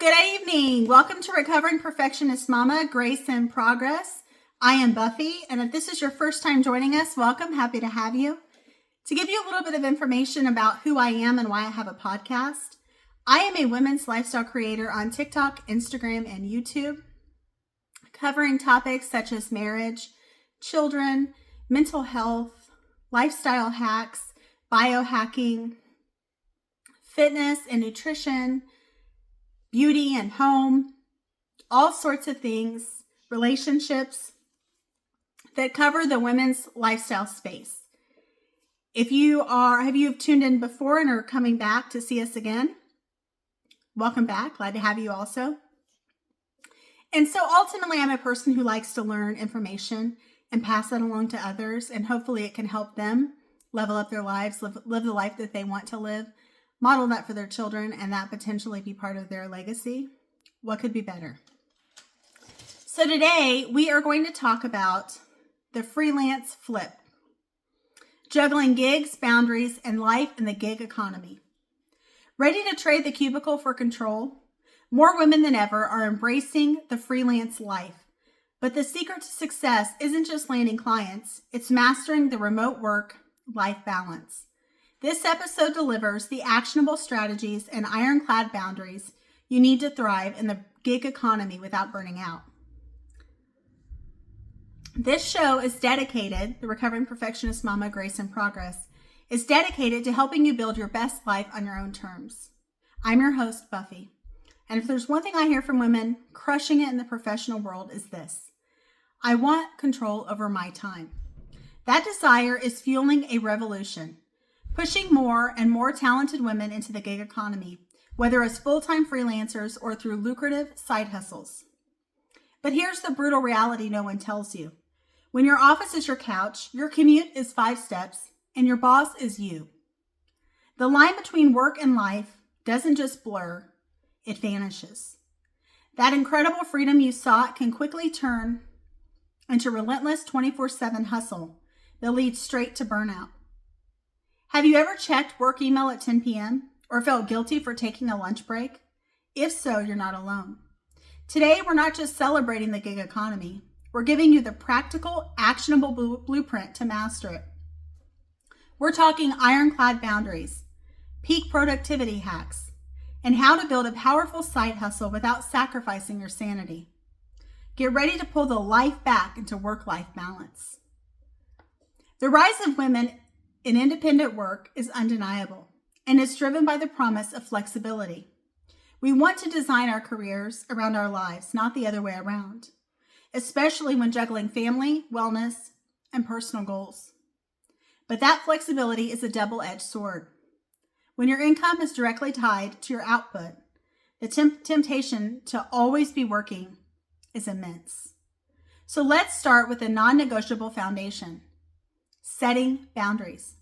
Good evening. Welcome to Recovering Perfectionist Mama, Grace in Progress. I am Buffy, and if this is your first time joining us, welcome. Happy to have you. To give you a little bit of information about who I am and why I have a podcast, I am a women's lifestyle creator on TikTok, Instagram, and YouTube, covering topics such as marriage, children, mental health, lifestyle hacks, biohacking, fitness and nutrition, beauty and home, all sorts of things, relationships that cover the women's lifestyle space. If you have tuned in before and are coming back to see us again, welcome back. Glad to have you also. And so ultimately, I'm a person who likes to learn information and pass that along to others, and hopefully it can help them level up their lives, live the life that they want to live, model that for their children, and that potentially be part of their legacy. What could be better? So today we are going to talk about the freelance flip, juggling gigs, boundaries, and life in the gig economy. Ready to trade the cubicle for control? More women than ever are embracing the freelance life. But the secret to success isn't just landing clients, it's mastering the remote work-life balance. This episode delivers the actionable strategies and ironclad boundaries you need to thrive in the gig economy without burning out. This show is dedicated, the Recovering Perfectionist Mama, Grace in Progress, is dedicated to helping you build your best life on your own terms. I'm your host, Buffy. And if there's one thing I hear from women crushing it in the professional world is this: I want control over my time. That desire is fueling a revolution, pushing more and more talented women into the gig economy, whether as full-time freelancers or through lucrative side hustles. But here's the brutal reality no one tells you. When your office is your couch, your commute is 5 steps, and your boss is you. The line between work and life doesn't just blur, it vanishes. That incredible freedom you sought can quickly turn into relentless 24/7 hustle that leads straight to burnout. Have you ever checked work email at 10 p.m. or felt guilty for taking a lunch break? If so, you're not alone. Today, we're not just celebrating the gig economy. We're giving you the practical, actionable blueprint to master it. We're talking ironclad boundaries, peak productivity hacks, and how to build a powerful side hustle without sacrificing your sanity. Get ready to pull the life back into work-life balance. The rise of women in independent work is undeniable, and it's driven by the promise of flexibility. We want to design our careers around our lives, not the other way around, especially when juggling family, wellness, and personal goals. But that flexibility is a double-edged sword. When your income is directly tied to your output, the temptation to always be working is immense. So let's start with a non-negotiable foundation: setting boundaries.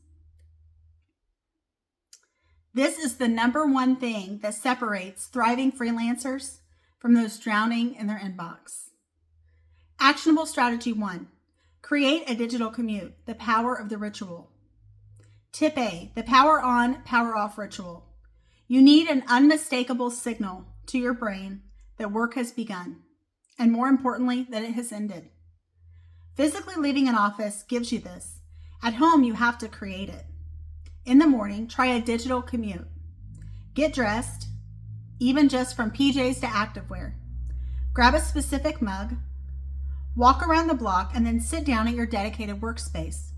This is the number one thing that separates thriving freelancers from those drowning in their inbox. Actionable strategy 1, create a digital commute, the power of the ritual. Tip A, the power on, power off ritual. You need an unmistakable signal to your brain that work has begun, and more importantly, that it has ended. Physically leaving an office gives you this. At home, you have to create it. In the morning, try a digital commute. Get dressed, even just from PJs to activewear. Grab a specific mug, walk around the block, and then sit down at your dedicated workspace.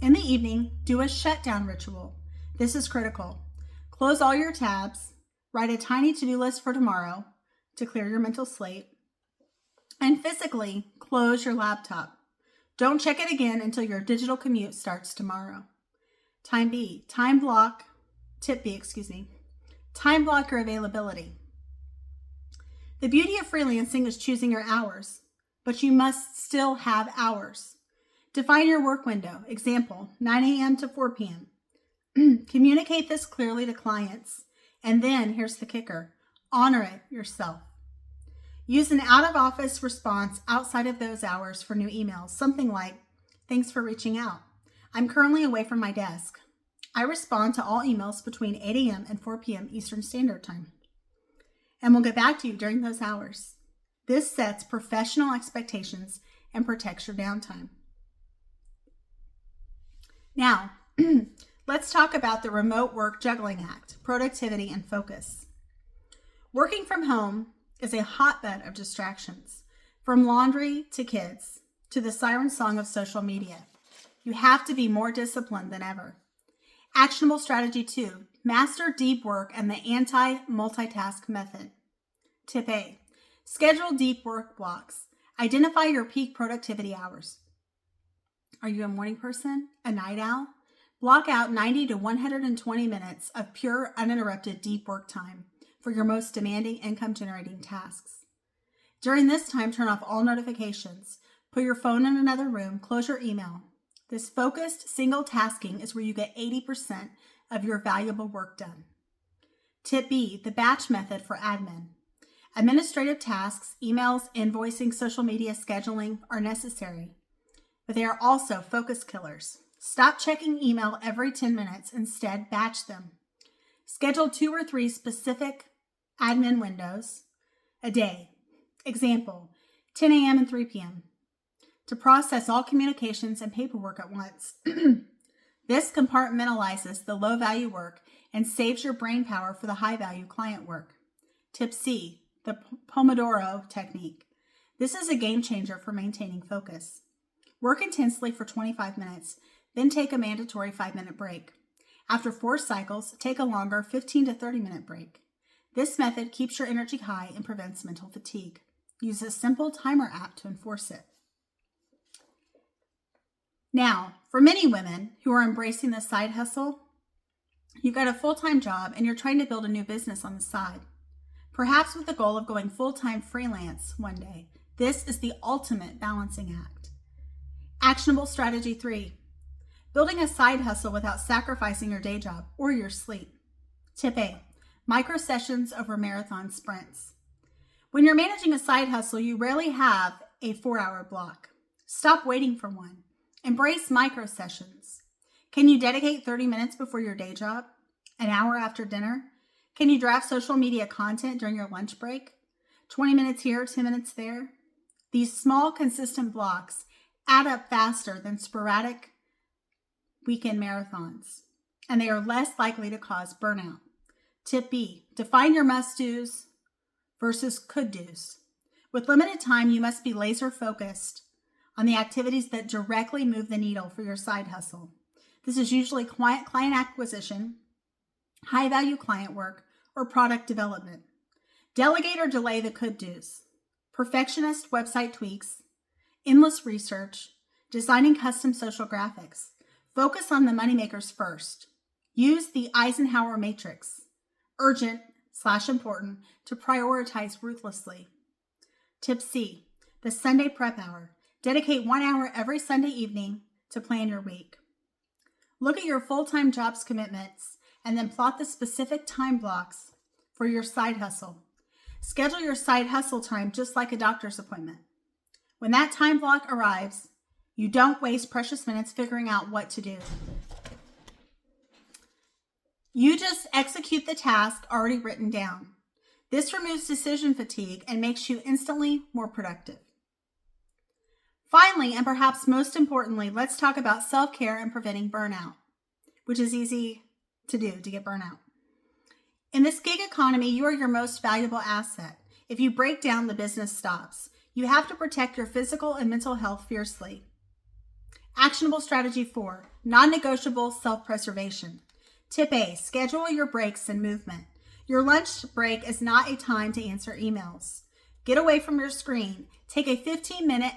In the evening, do a shutdown ritual. This is critical. Close all your tabs, write a tiny to-do list for tomorrow to clear your mental slate, and physically close your laptop. Don't check it again until your digital commute starts tomorrow. Tip B, time block your availability. The beauty of freelancing is choosing your hours, but you must still have hours. Define your work window. Example, 9 a.m. to 4 p.m. Communicate this clearly to clients. And then, here's the kicker, honor it yourself. Use an out-of-office response outside of those hours for new emails. Something like, thanks for reaching out. I'm currently away from my desk. I respond to all emails between 8 a.m. and 4 p.m. Eastern Standard Time. and will get back to you during those hours. This sets professional expectations and protects your downtime. Now, let's talk about the remote work juggling act, productivity and focus. Working from home is a hotbed of distractions, from laundry to kids to the siren song of social media. You have to be more disciplined than ever. Actionable strategy 2, master deep work and the anti-multitask method. Tip A, schedule deep work blocks. Identify your peak productivity hours. Are you a morning person? A night owl? Block out 90 to 120 minutes of pure, uninterrupted deep work time for your most demanding income-generating tasks. During this time, turn off all notifications. Put your phone in another room. Close your email. This focused single tasking is where you get 80% of your valuable work done. Tip B, the batch method for admin. Administrative tasks, emails, invoicing, social media scheduling are necessary, but they are also focus killers. Stop checking email every 10 minutes. Instead, batch them. Schedule 2 or 3 specific admin windows a day. Example, 10 a.m. and 3 p.m. to process all communications and paperwork at once. This compartmentalizes the low-value work and saves your brain power for the high-value client work. Tip C, the Pomodoro technique. This is a game changer for maintaining focus. Work intensely for 25 minutes, then take a mandatory 5-minute break. After 4 cycles, take a longer 15 to 30-minute break. This method keeps your energy high and prevents mental fatigue. Use a simple timer app to enforce it. Now, for many women who are embracing the side hustle, you've got a full-time job and you're trying to build a new business on the side, perhaps with the goal of going full-time freelance one day. This is the ultimate balancing act. Actionable strategy 3, building a side hustle without sacrificing your day job or your sleep. Tip A, micro sessions over marathon sprints. When you're managing a side hustle, you rarely have a 4-hour block. Stop waiting for one. Embrace micro sessions. Can you dedicate 30 minutes before your day job? An hour after dinner? Can you draft social media content during your lunch break? 20 minutes here, 10 minutes there? These small, consistent blocks add up faster than sporadic weekend marathons, and they are less likely to cause burnout. Tip B, define your must-dos versus could-dos. With limited time, you must be laser-focused on the activities that directly move the needle for your side hustle. This is usually client acquisition, high-value client work, or product development. Delegate or delay the could-dos. Perfectionist website tweaks, endless research, designing custom social graphics. Focus on the moneymakers first. Use the Eisenhower matrix, urgent/important, to prioritize ruthlessly. Tip C, the Sunday prep hour. Dedicate 1 hour every Sunday evening to plan your week. Look at your full-time job's commitments and then plot the specific time blocks for your side hustle. Schedule your side hustle time just like a doctor's appointment. When that time block arrives, you don't waste precious minutes figuring out what to do. You just execute the task already written down. This removes decision fatigue and makes you instantly more productive. Finally, and perhaps most importantly, let's talk about self-care and preventing burnout, which is easy to do to get burnout. In this gig economy, you are your most valuable asset. If you break down, the business stops. You have to protect your physical and mental health fiercely. Actionable strategy 4, non-negotiable self-preservation. Tip A, schedule your breaks and movement. Your lunch break is not a time to answer emails. Get away from your screen. Take a 15-minute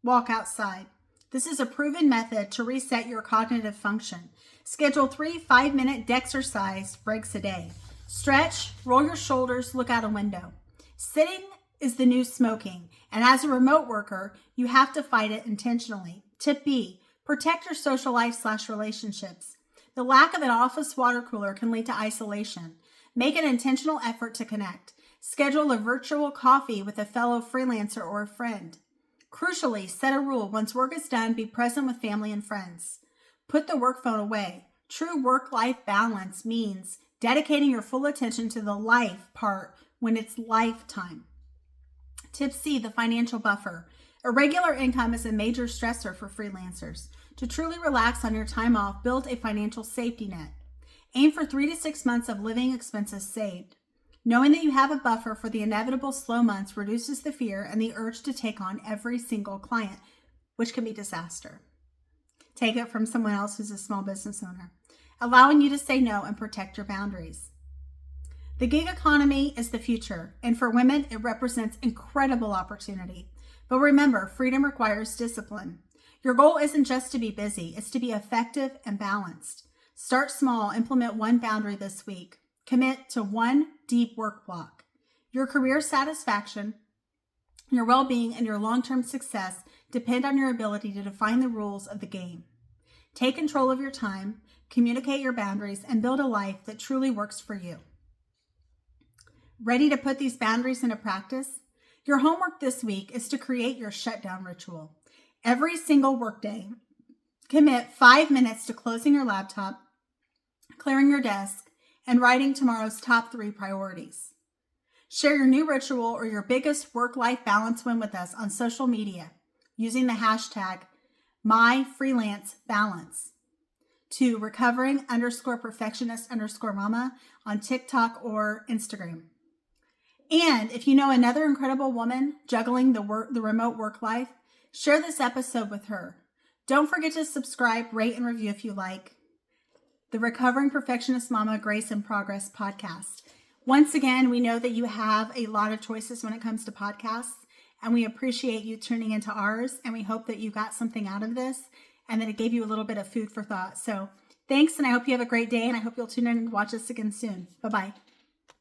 walk outside. This is a proven method to reset your cognitive function. Schedule 3 5-minute dexercise breaks a day. Stretch, roll your shoulders, look out a window. Sitting is the new smoking, and as a remote worker, you have to fight it intentionally. Tip B, protect your social life/relationships. The lack of an office water cooler can lead to isolation. Make an intentional effort to connect. Schedule a virtual coffee with a fellow freelancer or a friend. Crucially, set a rule. Once work is done, be present with family and friends. Put the work phone away. True work-life balance means dedicating your full attention to the life part when it's lifetime. Tip C, the financial buffer. Irregular income is a major stressor for freelancers. To truly relax on your time off, build a financial safety net. Aim for 3 to 6 months of living expenses saved. Knowing that you have a buffer for the inevitable slow months reduces the fear and the urge to take on every single client, which can be disaster. Take it from someone else who's a small business owner, allowing you to say no and protect your boundaries. The gig economy is the future, and for women, it represents incredible opportunity. But remember, freedom requires discipline. Your goal isn't just to be busy, it's to be effective and balanced. Start small, implement one boundary this week. Commit to one deep work block. Your career satisfaction, your well-being, and your long-term success depend on your ability to define the rules of the game. Take control of your time, communicate your boundaries, and build a life that truly works for you. Ready to put these boundaries into practice? Your homework this week is to create your shutdown ritual. Every single workday, commit 5 minutes to closing your laptop, clearing your desk, and writing tomorrow's top 3 priorities. Share your new ritual or your biggest work-life balance win with us on social media using the hashtag #MyFreelanceBalance to recovering_perfectionist_mama on TikTok or Instagram. And if you know another incredible woman juggling the remote work life, share this episode with her. Don't forget to subscribe, rate, and review if you like. The Recovering Perfectionist Mama Grace in Progress podcast. Once again, we know that you have a lot of choices when it comes to podcasts, and we appreciate you tuning into ours, and we hope that you got something out of this and that it gave you a little bit of food for thought. So thanks, and I hope you have a great day, and I hope you'll tune in and watch us again soon. Bye-bye.